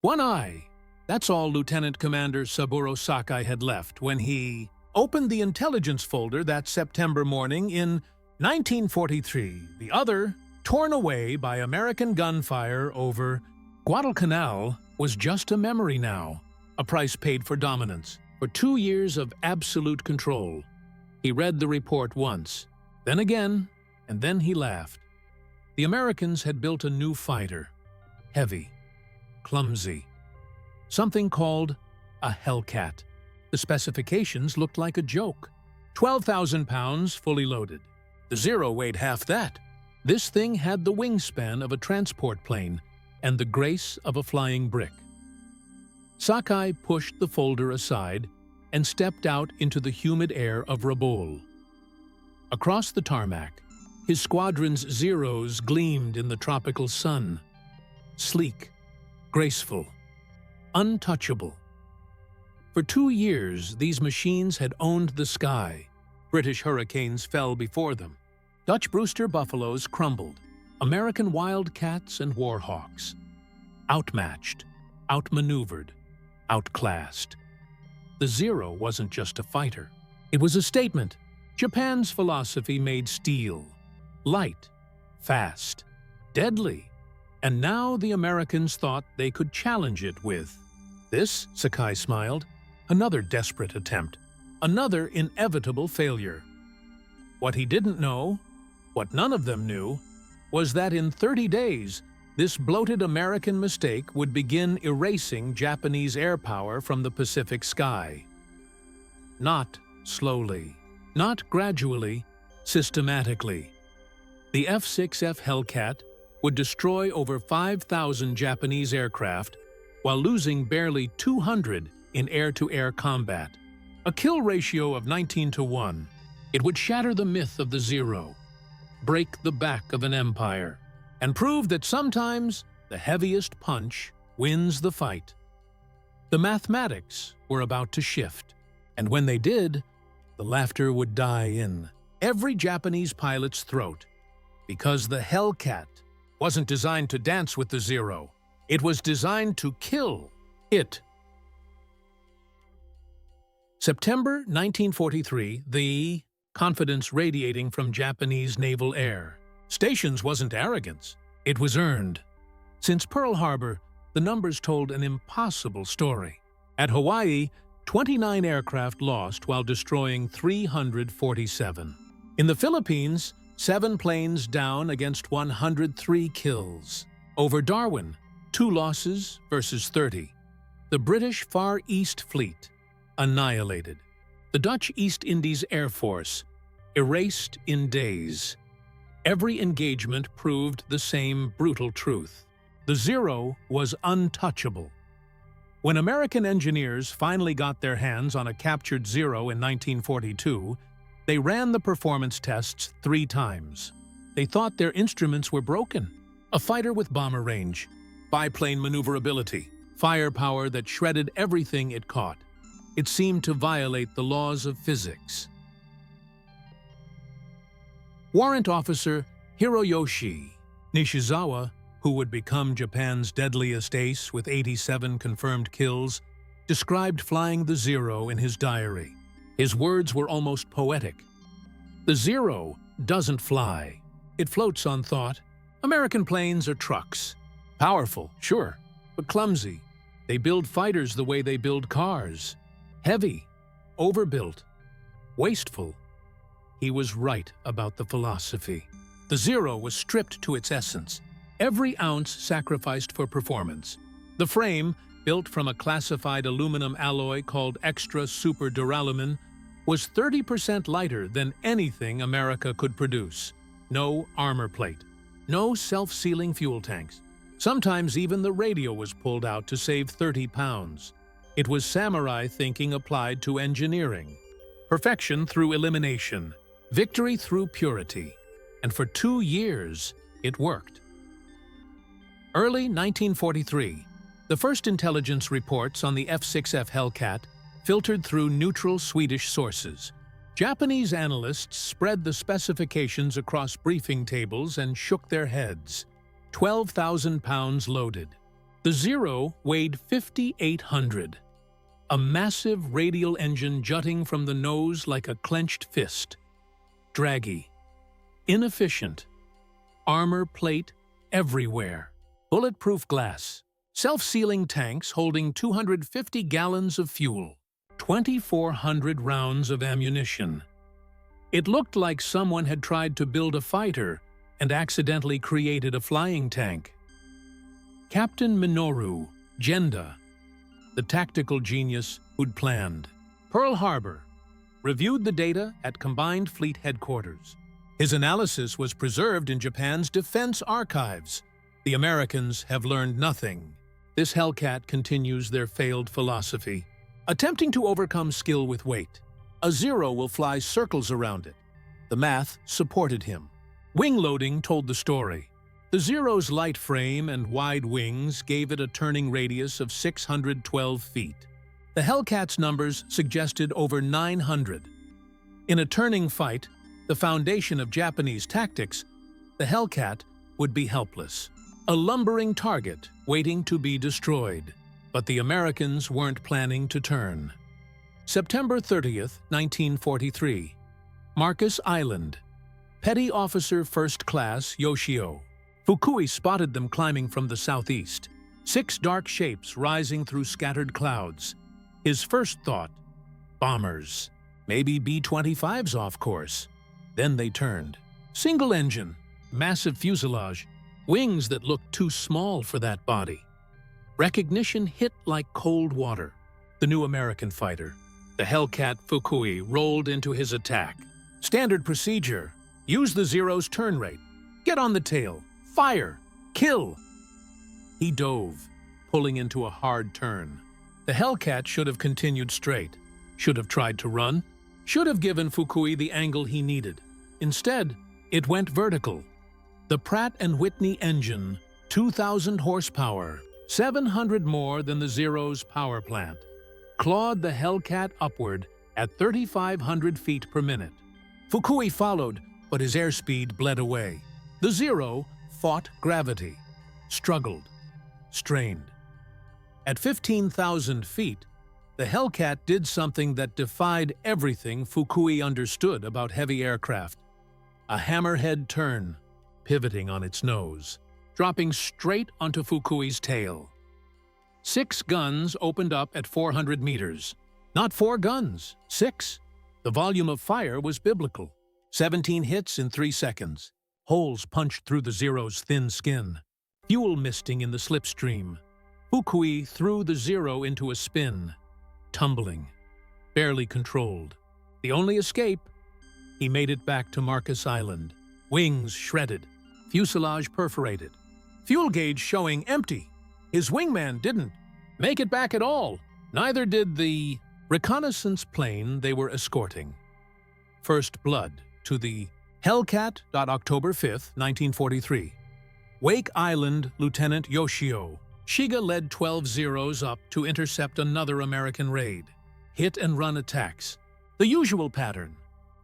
One eye. That's all Lieutenant Commander Saburo Sakai had left when he opened the intelligence folder that September morning in 1943. The other, torn away by American gunfire over Guadalcanal, was just a memory now, a price paid for dominance, for 2 years of absolute control. He read the report once, then again, and then he laughed. The Americans had built a new fighter, heavy, clumsy, something called a Hellcat. The specifications looked like a joke. 12,000 pounds fully loaded. The Zero weighed half that. This thing had the wingspan of a transport plane and the grace of a flying brick. Sakai pushed the folder aside and stepped out into the humid air of Rabaul. Across the tarmac, his squadron's Zeros gleamed in the tropical sun. Sleek, graceful, untouchable. For 2 years, these machines had owned the sky. British Hurricanes fell before them. Dutch Brewster Buffaloes crumbled. American Wildcats and Warhawks. Outmatched, outmaneuvered, outclassed. The Zero wasn't just a fighter. It was a statement. Japan's philosophy made steel. Light, fast, deadly. And now the Americans thought they could challenge it with this. Sakai smiled. Another desperate attempt. Another inevitable failure. What he didn't know, what none of them knew, was that in 30 days, this bloated American mistake would begin erasing Japanese air power from the Pacific sky. Not slowly, not gradually, systematically. The F6F Hellcat would destroy over 5,000 Japanese aircraft while losing barely 200 in air-to-air combat. A kill ratio of 19-1. It would shatter the myth of the Zero, break the back of an empire, and prove that sometimes the heaviest punch wins the fight. The mathematics were about to shift, and when they did, the laughter would die in every Japanese pilot's throat, because the Hellcat wasn't designed to dance with the Zero. It was designed to kill it. September 1943, the confidence radiating from Japanese naval air. Stations wasn't arrogance, it was earned. Since Pearl Harbor, the numbers told an impossible story. At Hawaii, 29 aircraft lost while destroying 347. In the Philippines, 7 planes down against 103 kills. Over Darwin, 2 losses versus 30. The British Far East Fleet, annihilated. The Dutch East Indies Air Force, erased in days. Every engagement proved the same brutal truth. The Zero was untouchable. When American engineers finally got their hands on a captured Zero in 1942, they ran the performance tests 3 times. They thought their instruments were broken. A fighter with bomber range, biplane maneuverability, firepower that shredded everything it caught. It seemed to violate the laws of physics. Warrant Officer Hiroyoshi Nishizawa, who would become Japan's deadliest ace with 87 confirmed kills, described flying the Zero in his diary. His words were almost poetic. The Zero doesn't fly. It floats on thought. American planes are trucks. Powerful, sure, but clumsy. They build fighters the way they build cars. Heavy, overbuilt, wasteful. He was right about the philosophy. The Zero was stripped to its essence. Every ounce sacrificed for performance. The frame, built from a classified aluminum alloy called extra super duralumin, was 30% lighter than anything America could produce. No armor plate. No self-sealing fuel tanks. Sometimes even the radio was pulled out to save 30 pounds. It was samurai thinking applied to engineering. Perfection through elimination. Victory through purity. And for 2 years, it worked. Early 1943, the first intelligence reports on the F6F Hellcat filtered through neutral Swedish sources. Japanese analysts spread the specifications across briefing tables and shook their heads. 12,000 pounds loaded. The The Zero weighed 5,800, a massive radial engine jutting from the nose like a clenched fist. Draggy, inefficient, armor plate everywhere, bulletproof glass, self-sealing tanks holding 250 gallons of fuel, 2,400 rounds of ammunition. It looked like someone had tried to build a fighter and accidentally created a flying tank. Captain Minoru Genda, the tactical genius who'd planned. Pearl Harbor reviewed the data at Combined Fleet Headquarters. His analysis was preserved in Japan's defense archives. The Americans have learned nothing. This Hellcat continues their failed philosophy. Attempting to overcome skill with weight, a Zero will fly circles around it. The math supported him. Wing loading told the story. The Zero's light frame and wide wings gave it a turning radius of 612 feet. The Hellcat's numbers suggested over 900. In a turning fight, the foundation of Japanese tactics, the Hellcat would be helpless. A lumbering target waiting to be destroyed. But the Americans weren't planning to turn. September 30th, 1943. Marcus Island. Petty Officer First Class Yoshio Fukui spotted them climbing from the southeast. 6 dark shapes rising through scattered clouds. His first thought, bombers. Maybe B-25s off course. Then they turned. Single engine, massive fuselage, wings that looked too small for that body. Recognition hit like cold water. The new American fighter, the Hellcat Fukui, rolled into his attack. Standard procedure, use the Zero's turn rate. Get on the tail, fire, kill. He dove, pulling into a hard turn. The Hellcat should have continued straight, should have tried to run, should have given Fukui the angle he needed. Instead, it went vertical. The Pratt & Whitney engine, 2,000 horsepower, 700 more than the Zero's power plant, clawed the Hellcat upward at 3,500 feet per minute. Fukui followed, but his airspeed bled away. The Zero fought gravity, struggled, strained. At 15,000 feet, the Hellcat did something that defied everything Fukui understood about heavy aircraft. A hammerhead turn, pivoting on its nose, dropping straight onto Fukui's tail. 6 guns opened up at 400 meters. Not 4 guns, 6. The volume of fire was biblical. 17 hits in 3 seconds. Holes punched through the Zero's thin skin. Fuel misting in the slipstream. Fukui threw the Zero into a spin, tumbling, barely controlled. The only escape? He made it back to Marcus Island. Wings shredded, fuselage perforated. Fuel gauge showing empty. His wingman didn't make it back at all. Neither did the reconnaissance plane they were escorting. First blood to the Hellcat. October 5th, 1943. Wake Island Lieutenant Yoshio. Shiga led 12 Zeros up to intercept another American raid. Hit-and-run attacks. The usual pattern.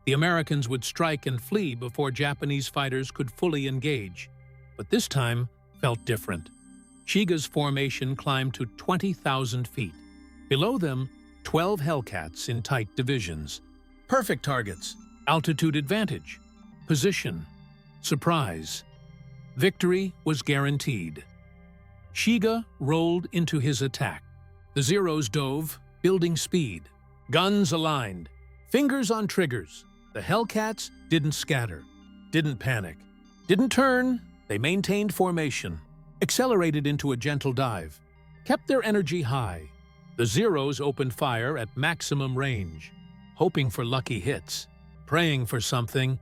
The Americans would strike and flee before Japanese fighters could fully engage. But this time felt different. Shiga's formation climbed to 20,000 feet. Below them, 12 Hellcats in tight divisions. Perfect targets. Altitude advantage. Position. Surprise. Victory was guaranteed. Shiga rolled into his attack. The Zeros dove, building speed. Guns aligned. Fingers on triggers. The Hellcats didn't scatter, didn't panic, didn't turn. They maintained formation, accelerated into a gentle dive, kept their energy high. The Zeros opened fire at maximum range, hoping for lucky hits, praying for something.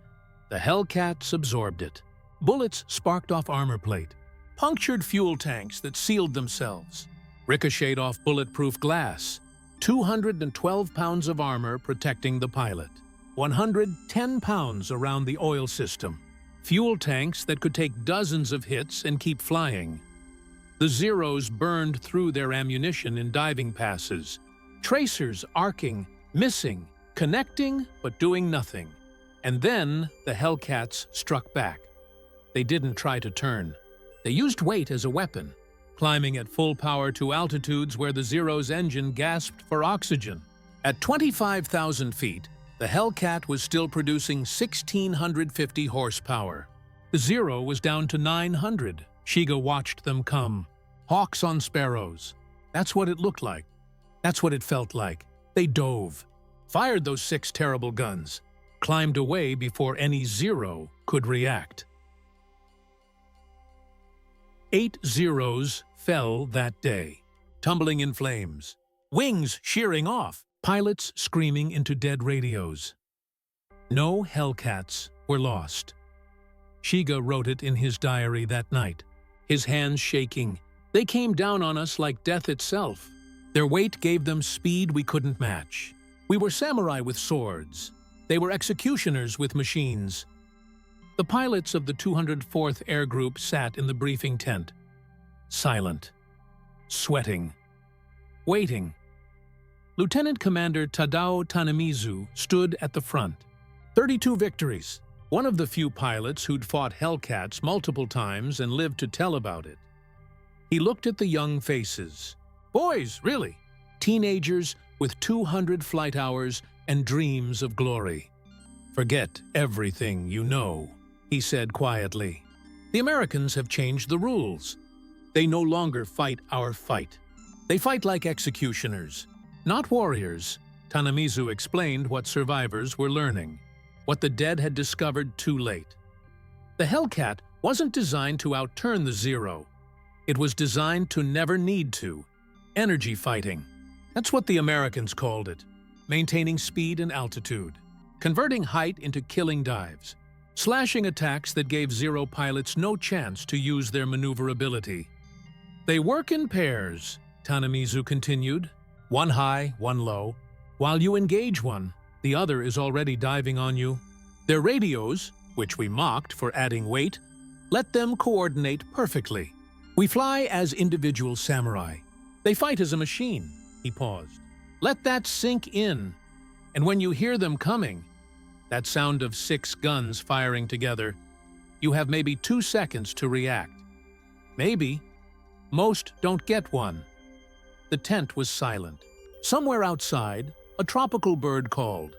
The Hellcats absorbed it. Bullets sparked off armor plate, punctured fuel tanks that sealed themselves, ricocheted off bulletproof glass, 212 pounds of armor protecting the pilot, 110 pounds around the oil system, fuel tanks that could take dozens of hits and keep flying. The Zeros burned through their ammunition in diving passes, tracers arcing, missing, connecting but doing nothing. And then the Hellcats struck back. They didn't try to turn. They used weight as a weapon. climbing at full power to altitudes where the Zero's engine gasped for oxygen. At 25,000 feet, the Hellcat was still producing 1,650 horsepower. The Zero was down to 900. Shiga watched them come. Hawks on sparrows. That's what it looked like. That's what it felt like. They dove, fired those 6 terrible guns, climbed away before any Zero could react. 8 Zeros fell that day, tumbling in flames, wings shearing off, pilots screaming into dead radios. No Hellcats were lost. Shiga wrote it in his diary that night, his hands shaking. They came down on us like death itself. Their weight gave them speed we couldn't match. We were samurai with swords. They were executioners with machines. The pilots of the 204th Air Group sat in the briefing tent, silent, sweating, waiting. Lieutenant Commander Tadao Tanamizu stood at the front. 32 victories, one of the few pilots who'd fought Hellcats multiple times and lived to tell about it. He looked at the young faces. Boys, really. Teenagers with 200 flight hours and dreams of glory. Forget everything you know, he said quietly. The Americans have changed the rules. They no longer fight our fight. They fight like executioners, not warriors. Tanamizu explained what survivors were learning, what the dead had discovered too late. The Hellcat wasn't designed to outturn the Zero. It was designed to never need to. Energy fighting. That's what the Americans called it. Maintaining speed and altitude. Converting height into killing dives. Slashing attacks that gave Zero pilots no chance to use their maneuverability. They work in pairs, Tanamizu continued. One high, one low. While you engage one, the other is already diving on you. Their radios, which we mocked for adding weight, let them coordinate perfectly. We fly as individual samurai. They fight as a machine. He paused. Let that sink in. And when you hear them coming, that sound of 6 guns firing together, you have maybe 2 seconds to react. Maybe. Most don't get one. The tent was silent. Somewhere outside, a tropical bird called.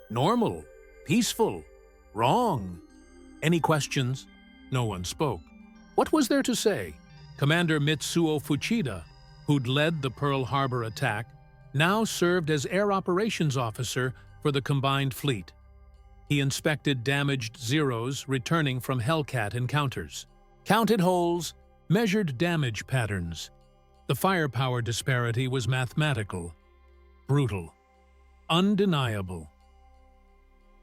Normal, peaceful, wrong. Any questions? No one spoke. What was there to say? Commander Mitsuo Fuchida, who'd led the Pearl Harbor attack, now served as Air Operations Officer for the combined fleet. He inspected damaged Zeros returning from Hellcat encounters, counted holes, measured damage patterns. The firepower disparity was mathematical, brutal, undeniable.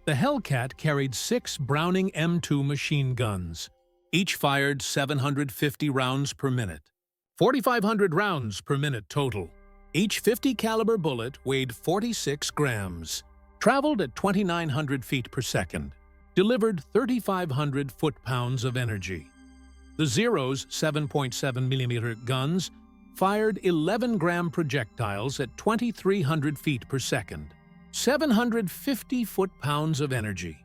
The Hellcat carried 6 Browning M2 machine guns. Each fired 750 rounds per minute. 4,500 rounds per minute total. Each 50 caliber bullet weighed 46 grams, traveled at 2,900 feet per second, delivered 3,500 foot-pounds of energy. The Zero's 7.7mm guns fired 11-gram projectiles at 2,300 feet per second, 750 foot-pounds of energy.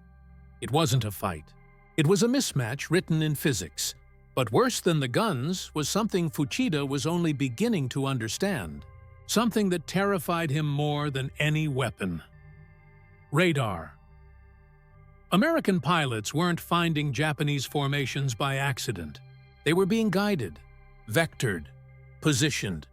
It wasn't a fight. It was a mismatch written in physics. But worse than the guns was something Fuchida was only beginning to understand. Something that terrified him more than any weapon. Radar. American pilots weren't finding Japanese formations by accident. They were being guided, vectored, positioned,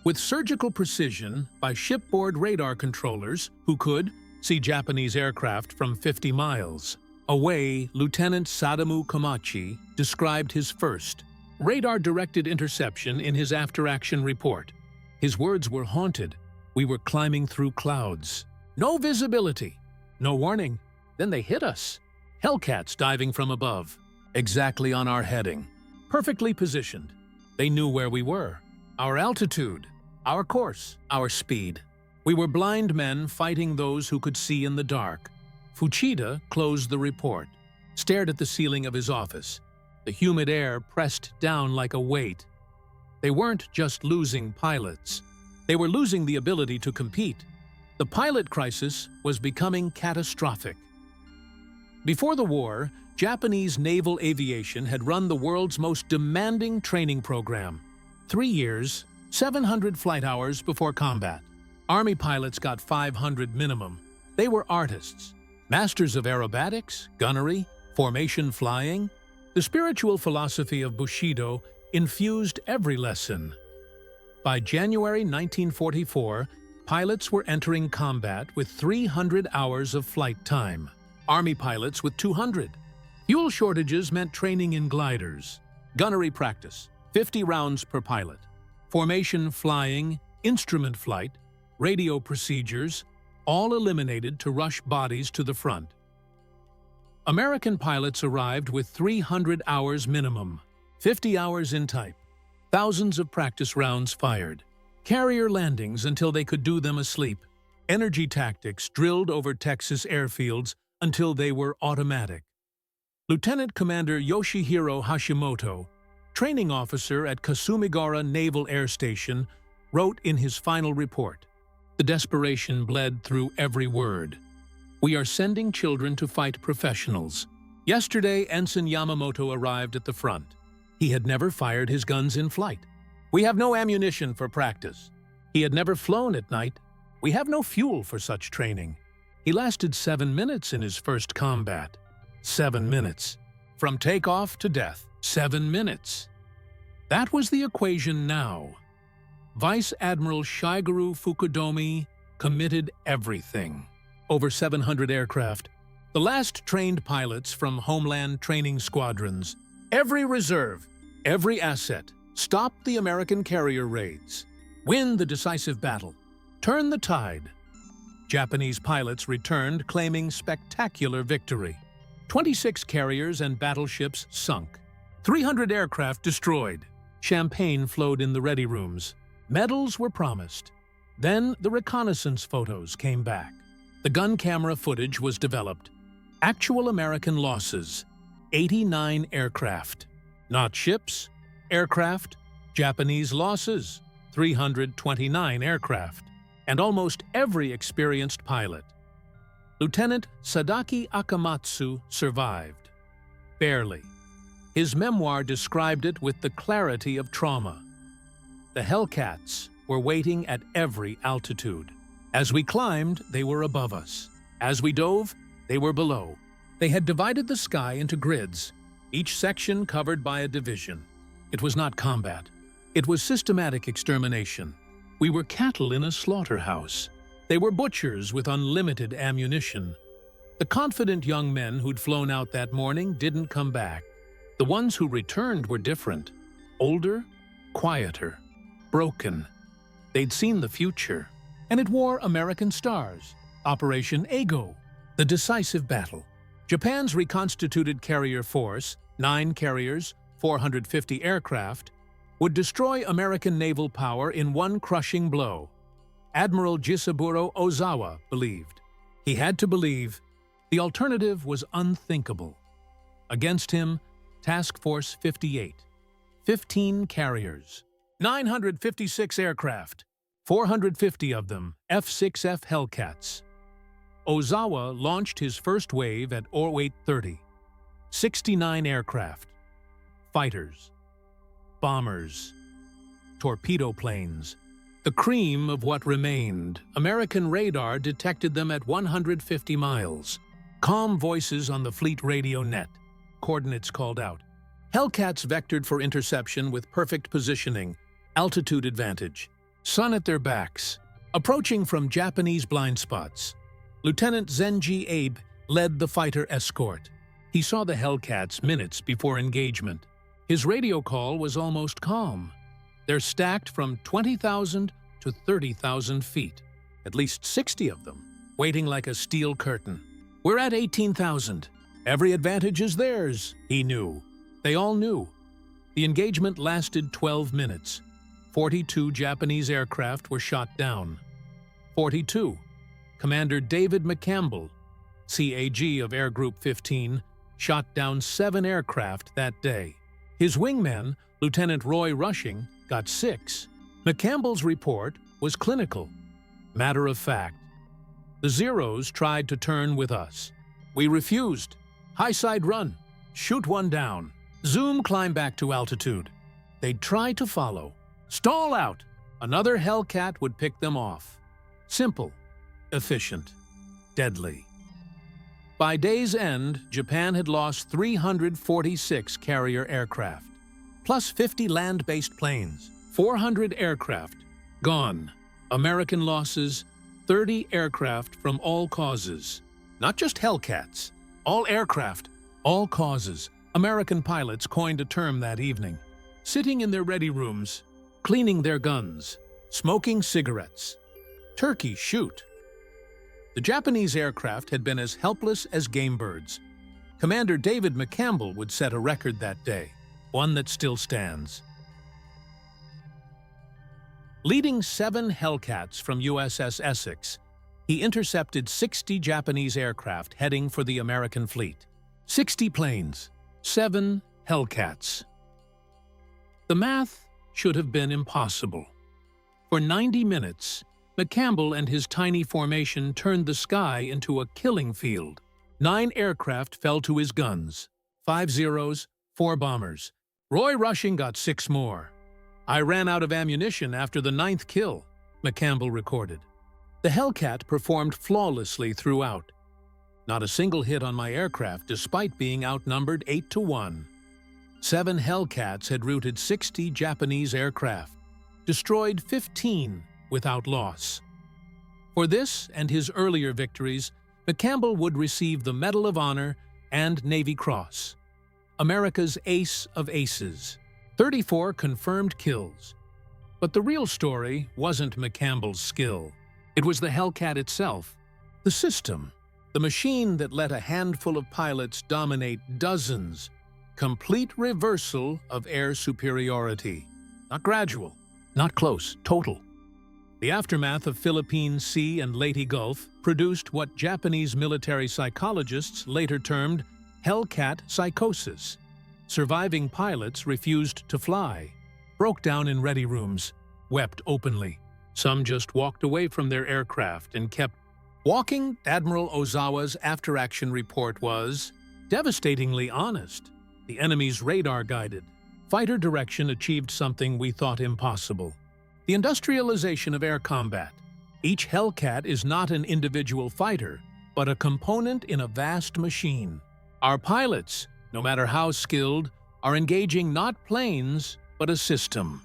with surgical precision by shipboard radar controllers who could see Japanese aircraft from 50 miles. Away, Lieutenant Sadamu Komachi described his first radar-directed interception in his after-action report. His words were haunted. We were climbing through clouds. No visibility. No warning. Then they hit us. Hellcats diving from above. Exactly on our heading. Perfectly positioned. They knew where we were. Our altitude. Our course. Our speed. We were blind men fighting those who could see in the dark. Fuchida closed the report, stared at the ceiling of his office. The humid air pressed down like a weight. They weren't just losing pilots. They were losing the ability to compete. The pilot crisis was becoming catastrophic. Before the war, Japanese naval aviation had run the world's most demanding training program. 3 years, 700 flight hours before combat. Army pilots got 500 minimum. They were artists, masters of aerobatics, gunnery, formation flying. The spiritual philosophy of Bushido infused every lesson. By January 1944, pilots were entering combat with 300 hours of flight time. Army pilots with 200. Fuel shortages meant training in gliders. Gunnery practice, 50 rounds per pilot. Formation flying, instrument flight, radio procedures, all eliminated to rush bodies to the front. American pilots arrived with 300 hours minimum, 50 hours in type, thousands of practice rounds fired, carrier landings until they could do them asleep, energy tactics drilled over Texas airfields until they were automatic. Lieutenant Commander Yoshihiro Hashimoto, training officer at Kasumigara Naval Air Station, wrote in his final report, "The desperation bled through every word. We are sending children to fight professionals." Yesterday, Ensign Yamamoto arrived at the front. He had never fired his guns in flight. "We have no ammunition for practice." He had never flown at night. "We have no fuel for such training." He lasted 7 minutes in his first combat. 7 minutes. From takeoff to death. 7 minutes. That was the equation now. Vice Admiral Shigeru Fukudomi committed everything. Over 700 aircraft. The last trained pilots from Homeland training squadrons. Every reserve, every asset. Stop the American carrier raids. Win the decisive battle. Turn the tide. Japanese pilots returned claiming spectacular victory. 26 carriers and battleships sunk. 300 aircraft destroyed. Champagne flowed in the ready rooms. Medals were promised. Then the reconnaissance photos came back. The gun camera footage was developed. Actual American losses, 89 aircraft. Not ships, aircraft. Japanese losses, 329 aircraft. And almost every experienced pilot. Lieutenant Sadaki Akamatsu survived. Barely. His memoir described it with the clarity of trauma. The Hellcats were waiting at every altitude. As we climbed, they were above us. As we dove, they were below. They had divided the sky into grids, each section covered by a division. It was not combat. It was systematic extermination. We were cattle in a slaughterhouse. They were butchers with unlimited ammunition. The confident young men who'd flown out that morning didn't come back. The ones who returned were different. Older, quieter, broken. They'd seen the future, and it wore American stars. Operation Ego, the decisive battle. Japan's reconstituted carrier force, 9 carriers, 450 aircraft, would destroy American naval power in one crushing blow. Admiral Jisaburo Ozawa believed. He had to believe. The alternative was unthinkable. Against him, Task Force 58, 15 carriers, 956 aircraft, 450 of them F6F Hellcats. Ozawa launched his first wave at overweight 30, 69 aircraft, fighters, bombers, torpedo planes. The cream of what remained. American radar detected them at 150 miles. Calm voices on the fleet radio net. Coordinates called out. Hellcats vectored for interception with perfect positioning, altitude advantage. Sun at their backs. Approaching from Japanese blind spots. Lieutenant Zenji Abe led the fighter escort. He saw the Hellcats minutes before engagement. His radio call was almost calm. They're stacked from 20,000 to 30,000 feet, at least 60 of them, waiting like a steel curtain. We're at 18,000. Every advantage is theirs, he knew. They all knew. The engagement lasted 12 minutes. 42 Japanese aircraft were shot down. 42. Commander David McCampbell, CAG of Air Group 15, shot down 7 aircraft that day. His wingman, Lieutenant Roy Rushing, got 6. McCampbell's report was clinical, matter of fact. The Zeros tried to turn with us. We refused. High side run. Shoot one down. Zoom climb back to altitude. They'd try to follow. Stall out! Another Hellcat would pick them off. Simple, efficient, deadly. By day's end, Japan had lost 346 carrier aircraft, plus 50 land-based planes, 400 aircraft, gone. American losses, 30 aircraft from all causes. Not just Hellcats, all aircraft, all causes. American pilots coined a term that evening, sitting in their ready rooms, cleaning their guns, smoking cigarettes. Turkey shoot. The Japanese aircraft had been as helpless as game birds. Commander David McCampbell would set a record that day, one that still stands. Leading 7 Hellcats from USS Essex, he intercepted 60 Japanese aircraft heading for the American fleet. 60 planes, 7 Hellcats. The math should have been impossible. For 90 minutes, McCampbell and his tiny formation turned the sky into a killing field. 9 aircraft fell to his guns, 5 Zeros, 4 bombers. Roy Rushing got 6 more. I ran out of ammunition after the 9th kill, McCampbell recorded. The Hellcat performed flawlessly throughout. Not a single hit on my aircraft despite being outnumbered 8-1. 7 Hellcats had routed 60 Japanese aircraft, destroyed 15 without loss. For this and his earlier victories, McCampbell would receive the Medal of Honor and Navy Cross. America's ace of aces. 34 confirmed kills. But the real story wasn't McCampbell's skill. It was the Hellcat itself, the system, the machine that let a handful of pilots dominate dozens. Complete reversal of air superiority. Not gradual, not close, total. The aftermath of Philippine Sea and Leyte Gulf produced what Japanese military psychologists later termed Hellcat psychosis. Surviving pilots refused to fly, broke down in ready rooms, wept openly. Some just walked away from their aircraft and kept walking. Admiral Ozawa's after-action report was devastatingly honest. The enemy's radar-guided fighter direction achieved something we thought impossible. The industrialization of air combat. Each Hellcat is not an individual fighter, but a component in a vast machine. Our pilots, no matter how skilled, are engaging not planes, but a system.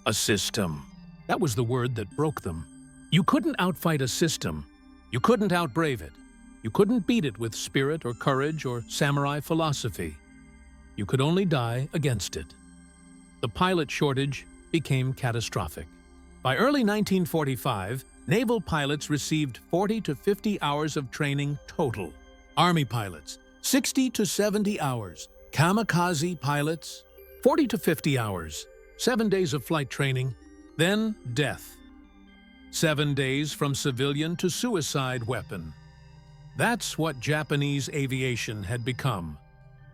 A system. That was the word that broke them. You couldn't outfight a system. You couldn't outbrave it. You couldn't beat it with spirit or courage or samurai philosophy. You could only die against it. The pilot shortage became catastrophic. By early 1945, naval pilots received 40 to 50 hours of training total. Army pilots, 60 to 70 hours. Kamikaze pilots, 40 to 50 hours. 7 days of flight training, then death. 7 days from civilian to suicide weapon. That's what Japanese aviation had become.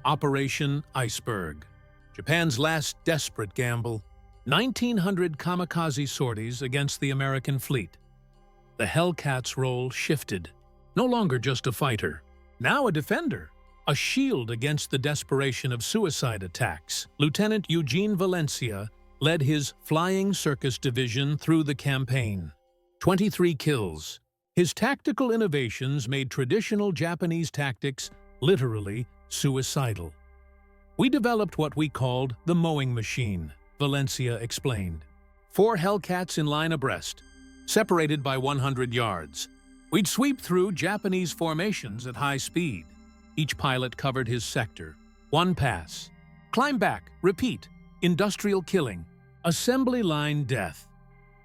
Operation Iceberg. Japan's last desperate gamble. 1,900 kamikaze sorties against the American fleet. The Hellcat's role shifted. No longer just a fighter, now a defender. A shield against the desperation of suicide attacks. Lieutenant Eugene Valencia led his Flying Circus Division through the campaign. 23 kills. His tactical innovations made traditional Japanese tactics literally suicidal. We developed what we called the mowing machine, Valencia explained. 4 Hellcats in line abreast, separated by 100 yards. We'd sweep through Japanese formations at high speed. Each pilot covered his sector. 1 pass. Climb back, repeat. Industrial killing. Assembly line death.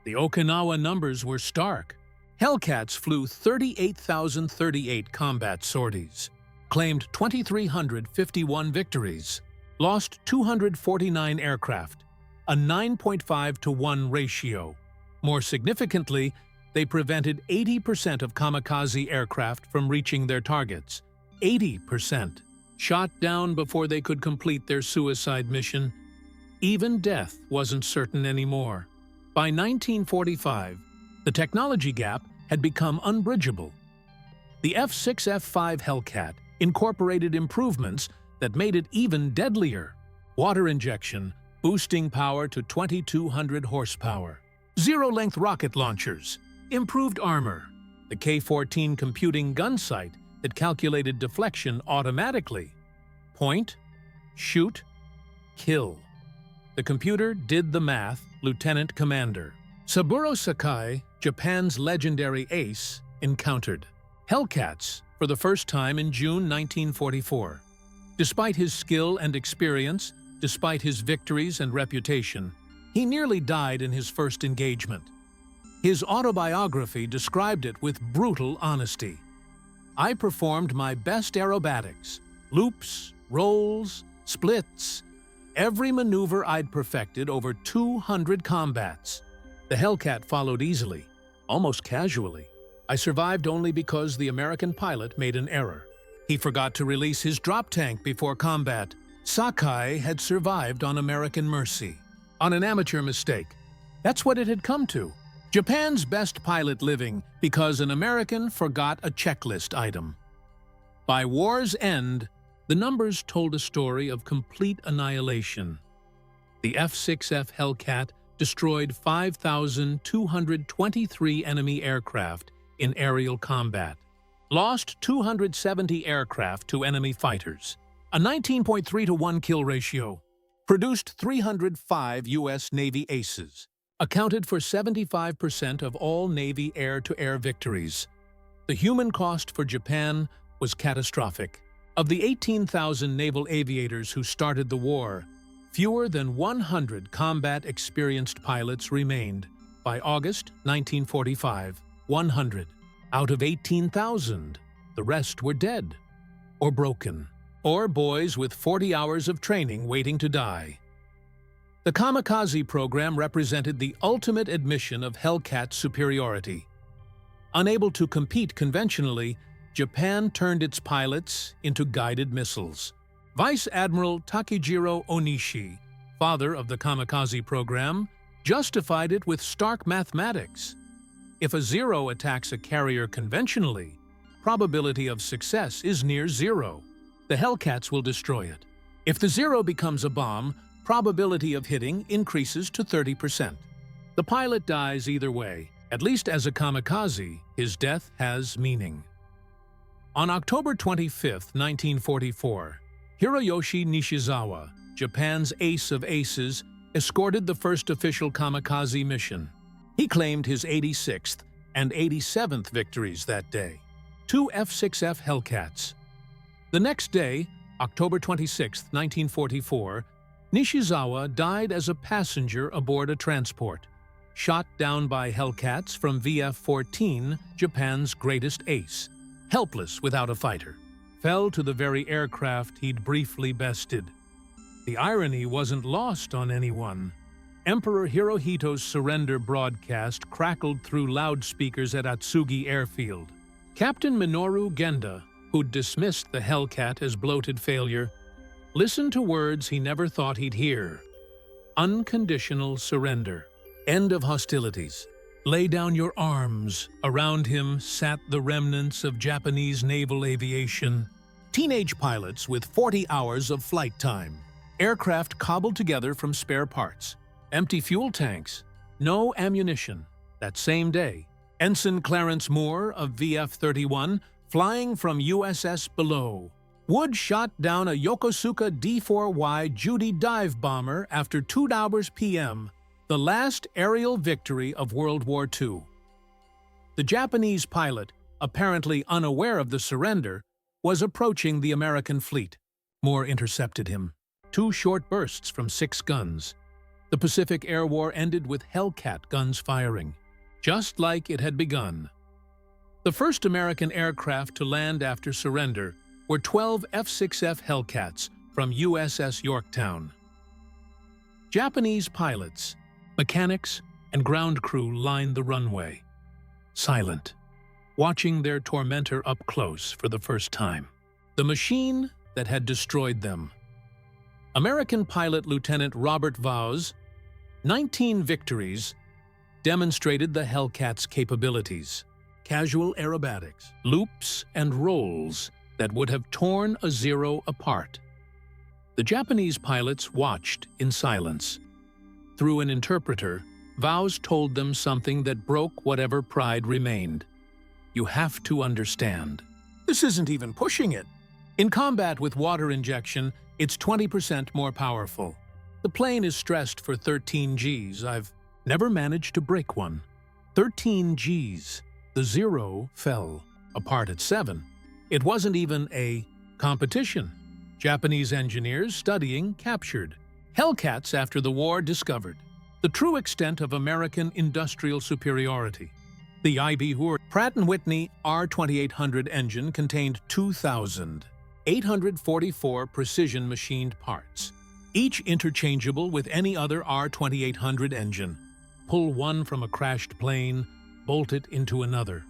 The Okinawa numbers were stark. Hellcats flew 38,038 combat sorties, claimed 2,351 victories, lost 249 aircraft, a 9.5-to-1 ratio. More significantly, they prevented 80% of kamikaze aircraft from reaching their targets. 80%. Shot down before they could complete their suicide mission. Even death wasn't certain anymore. By 1945, the technology gap had become unbridgeable. The F6F Hellcat incorporated improvements that made it even deadlier. Water injection, boosting power to 2,200 horsepower. Zero-length rocket launchers, improved armor, the K-14 computing gun sight that calculated deflection automatically. Point, shoot, kill. The computer did the math, Lieutenant Commander. Saburo Sakai, Japan's legendary ace, encountered Hellcats for the first time in June 1944. Despite his skill and experience, despite his victories and reputation, he nearly died in his first engagement. His autobiography described it with brutal honesty. "I performed my best aerobatics, loops, rolls, splits, every maneuver I'd perfected over 200 combats. The Hellcat followed easily, almost casually. I survived only because the American pilot made an error. He forgot to release his drop tank before combat. Sakai had survived on American mercy, on an amateur mistake. That's what it had come to. Japan's best pilot living because an American forgot a checklist item." By war's end, the numbers told a story of complete annihilation. The F6F Hellcat destroyed 5,223 enemy aircraft in aerial combat, lost 270 aircraft to enemy fighters, a 19.3-to-1 kill ratio, produced 305 U.S. Navy aces, accounted for 75% of all Navy air-to-air victories. The human cost for Japan was catastrophic. Of the 18,000 naval aviators who started the war, fewer than 100 combat-experienced pilots remained. By August 1945, 100 out of 18,000. The rest were dead, or broken, or boys with 40 hours of training waiting to die. The kamikaze program represented the ultimate admission of Hellcat superiority. Unable to compete conventionally, Japan turned its pilots into guided missiles. Vice Admiral Takejiro Onishi, father of the kamikaze program, justified it with stark mathematics. If a Zero attacks a carrier conventionally, probability of success is near zero. The Hellcats will destroy it. If the Zero becomes a bomb, probability of hitting increases to 30%. The pilot dies either way. At least as a kamikaze, his death has meaning. On October 25, 1944, Hiroyoshi Nishizawa, Japan's ace of aces, escorted the first official kamikaze mission. He claimed his 86th and 87th victories that day. 2 F6F Hellcats. The next day, October 26, 1944, Nishizawa died as a passenger aboard a transport, shot down by Hellcats from VF-14, Japan's greatest ace. Helpless without a fighter, fell to the very aircraft he'd briefly bested. The irony wasn't lost on anyone. Emperor Hirohito's surrender broadcast crackled through loudspeakers at Atsugi Airfield. Captain Minoru Genda, who'd dismissed the Hellcat as bloated failure, listened to words he never thought he'd hear. Unconditional surrender. End of hostilities. Lay down your arms. Around him sat the remnants of Japanese naval aviation. Teenage pilots with 40 hours of flight time. Aircraft cobbled together from spare parts. Empty fuel tanks. No ammunition. That same day, Ensign Clarence Moore of VF-31, flying from USS Below, Wood shot down a Yokosuka D-4Y Judy dive bomber after 2 hours p.m., the last aerial victory of World War II. The Japanese pilot, apparently unaware of the surrender, was approaching the American fleet. Moore intercepted him. 2 short bursts from 6 guns. The Pacific Air War ended with Hellcat guns firing, just like it had begun. The first American aircraft to land after surrender were 12 F6F Hellcats from USS Yorktown. Japanese pilots, mechanics, and ground crew lined the runway, silent, watching their tormentor up close for the first time. The machine that had destroyed them. American pilot Lieutenant Robert Vowes, 19 victories, demonstrated the Hellcat's capabilities. Casual aerobatics, loops, and rolls that would have torn a Zero apart. The Japanese pilots watched in silence. Through an interpreter, Vows told them something that broke whatever pride remained. You have to understand. This isn't even pushing it. In combat with water injection, it's 20% more powerful. The plane is stressed for 13 Gs. I've never managed to break one. 13 Gs. The Zero fell apart at 7. It wasn't even a competition. Japanese engineers studying captured. Hellcats after the war discovered the true extent of American industrial superiority. The I.B. Hoor Pratt & Whitney R2800 engine contained 2,844 precision-machined parts, each interchangeable with any other R2800 engine. Pull one from a crashed plane, bolt it into another.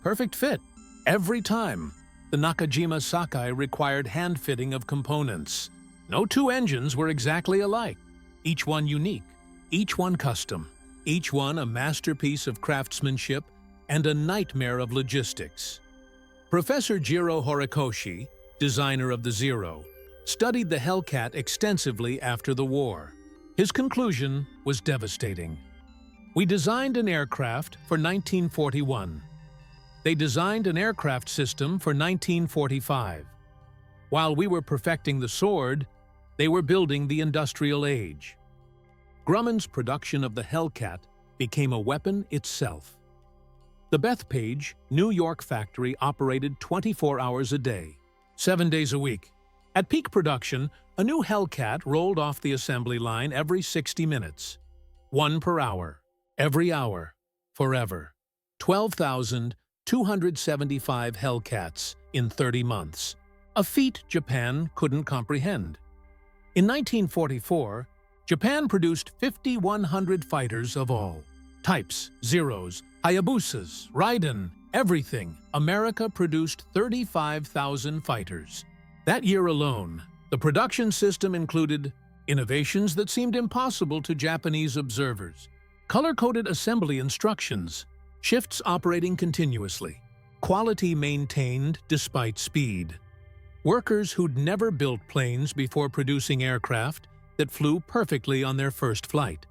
Perfect fit, every time. The Nakajima Sakai required hand-fitting of components. No two engines were exactly alike, each one unique, each one custom, each one a masterpiece of craftsmanship and a nightmare of logistics. Professor Jiro Horikoshi, designer of the Zero, studied the Hellcat extensively after the war. His conclusion was devastating. We designed an aircraft for 1941. They designed an aircraft system for 1945. While we were perfecting the sword, they were building the industrial age. Grumman's production of the Hellcat became a weapon itself. The Bethpage, New York factory operated 24 hours a day, 7 days a week. At peak production, a new Hellcat rolled off the assembly line every 60 minutes. 1 per hour, every hour, forever. 12,275 Hellcats in 30 months. A feat Japan couldn't comprehend. In 1944, Japan produced 5,100 fighters of all types, Zeros, Hayabusas, Raiden, everything. America produced 35,000 fighters. That year alone, the production system included innovations that seemed impossible to Japanese observers, color-coded assembly instructions, shifts operating continuously, quality maintained despite speed. Workers who'd never built planes before producing aircraft that flew perfectly on their first flight.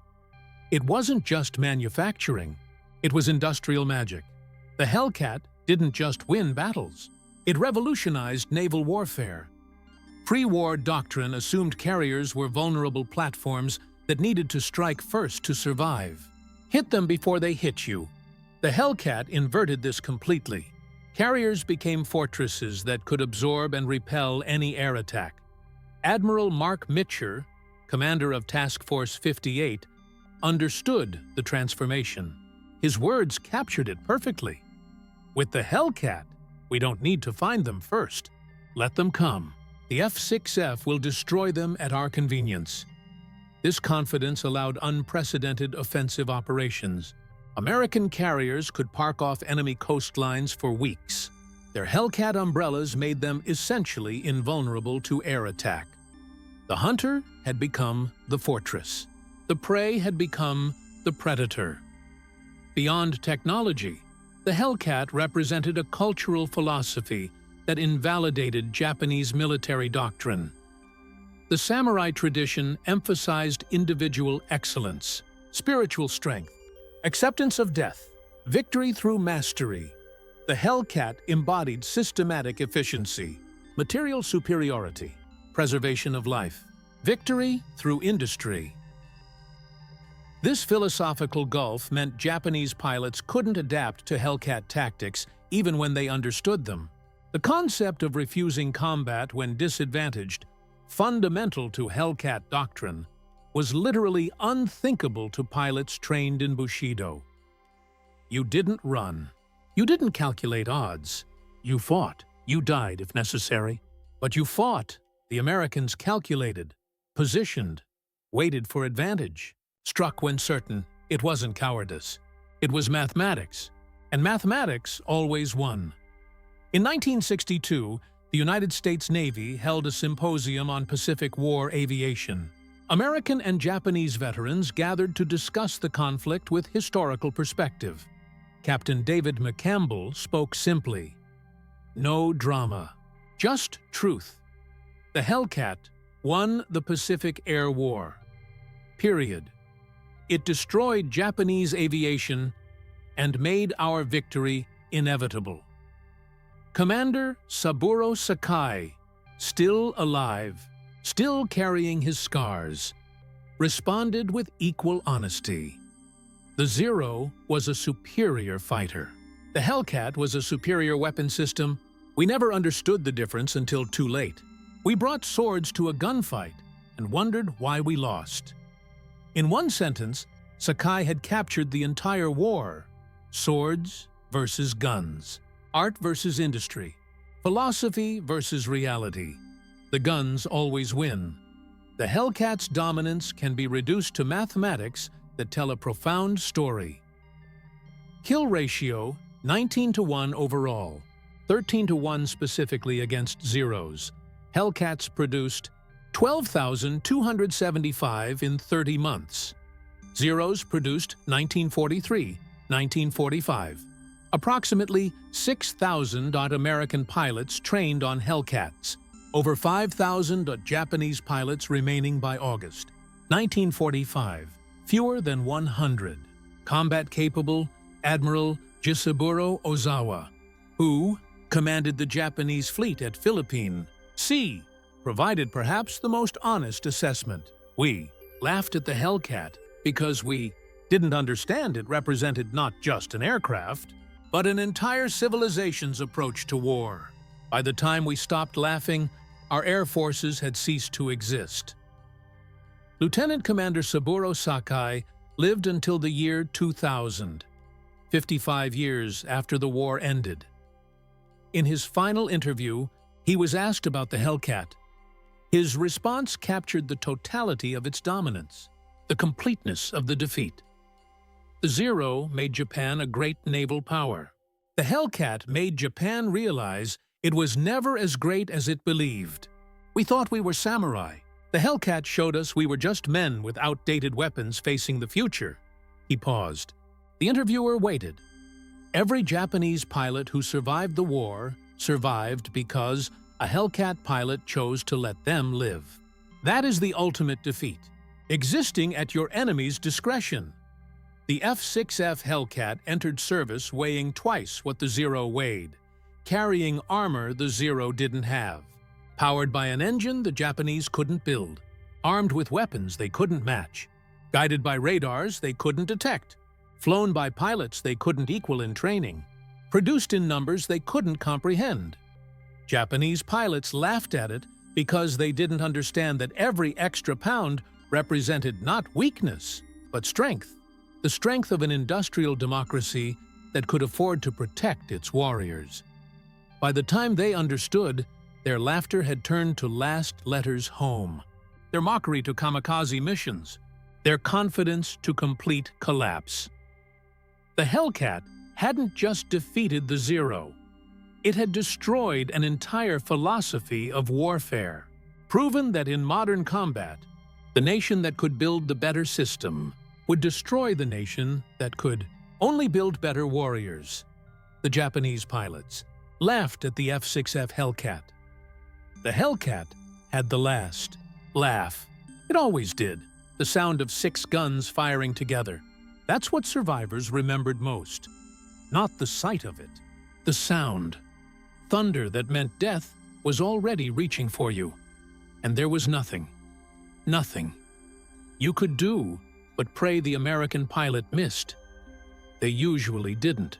It wasn't just manufacturing, it was industrial magic. The Hellcat didn't just win battles, it revolutionized naval warfare. Pre-war doctrine assumed carriers were vulnerable platforms that needed to strike first to survive. Hit them before they hit you. The Hellcat inverted this completely. Carriers became fortresses that could absorb and repel any air attack. Admiral Mark Mitcher, commander of Task Force 58, understood the transformation. His words captured it perfectly. With the Hellcat, we don't need to find them first. Let them come. The F6F will destroy them at our convenience. This confidence allowed unprecedented offensive operations. American carriers could park off enemy coastlines for weeks. Their Hellcat umbrellas made them essentially invulnerable to air attack. The hunter had become the fortress. The prey had become the predator. Beyond technology, the Hellcat represented a cultural philosophy that invalidated Japanese military doctrine. The samurai tradition emphasized individual excellence, spiritual strength, acceptance of death, victory through mastery. The Hellcat embodied systematic efficiency, material superiority, preservation of life, victory through industry. This philosophical gulf meant Japanese pilots couldn't adapt to Hellcat tactics even when they understood them. The concept of refusing combat when disadvantaged, fundamental to Hellcat doctrine, was literally unthinkable to pilots trained in Bushido. You didn't run. You didn't calculate odds. You fought. You died if necessary. But you fought. The Americans calculated, positioned, waited for advantage, struck when certain. It wasn't cowardice. It was mathematics. And mathematics always won. In 1962, the United States Navy held a symposium on Pacific War aviation. American and Japanese veterans gathered to discuss the conflict with historical perspective. Captain David McCampbell spoke simply. No drama, just truth. The Hellcat won the Pacific Air War. Period. It destroyed Japanese aviation and made our victory inevitable. Commander Saburo Sakai, still alive, still carrying his scars, responded with equal honesty. The Zero was a superior fighter. The Hellcat was a superior weapon system. We never understood the difference until too late. We brought swords to a gunfight and wondered why we lost. In one sentence, Sakai had captured the entire war. Swords versus guns. Art versus industry. Philosophy versus reality. The guns always win. The Hellcat's dominance can be reduced to mathematics that tell a profound story. Kill ratio, 19-to-1 overall, 13-to-1 specifically against Zeros. Hellcats produced 12,275 in 30 months. Zeros produced 1943, 1945. Approximately 6,000 American pilots trained on Hellcats. Over 5,000 Japanese pilots remaining by August 1945. Fewer than 100. Combat-capable Admiral Saburo Ozawa, who commanded the Japanese fleet at Philippine Sea, provided perhaps the most honest assessment. We laughed at the Hellcat because we didn't understand it represented not just an aircraft, but an entire civilization's approach to war. By the time we stopped laughing, our air forces had ceased to exist. Lieutenant Commander Saburo Sakai lived until the year 2000, 55 years after the war ended. In his final interview, he was asked about the Hellcat. His response captured the totality of its dominance, the completeness of the defeat. The Zero made Japan a great naval power. The Hellcat made Japan realize it was never as great as it believed. We thought we were samurai. The Hellcat showed us we were just men with outdated weapons facing the future. He paused. The interviewer waited. Every Japanese pilot who survived the war survived because a Hellcat pilot chose to let them live. That is the ultimate defeat, existing at your enemy's discretion. The F6F Hellcat entered service weighing twice what the Zero weighed, carrying armor the Zero didn't have, powered by an engine the Japanese couldn't build, armed with weapons they couldn't match, guided by radars they couldn't detect, flown by pilots they couldn't equal in training, produced in numbers they couldn't comprehend. Japanese pilots laughed at it because they didn't understand that every extra pound represented not weakness, but strength. The strength of an industrial democracy that could afford to protect its warriors. By the time they understood, their laughter had turned to last letters home, their mockery to kamikaze missions, their confidence to complete collapse. The Hellcat hadn't just defeated the Zero. It had destroyed an entire philosophy of warfare, proven that in modern combat, the nation that could build the better system would destroy the nation that could only build better warriors. The Japanese pilots laughed at the F6F Hellcat. The Hellcat had the last laugh. It always did. The sound of 6 guns firing together. That's what survivors remembered most. Not the sight of it. The sound. Thunder that meant death was already reaching for you. And there was nothing. Nothing. You could do but pray the American pilot missed. They usually didn't.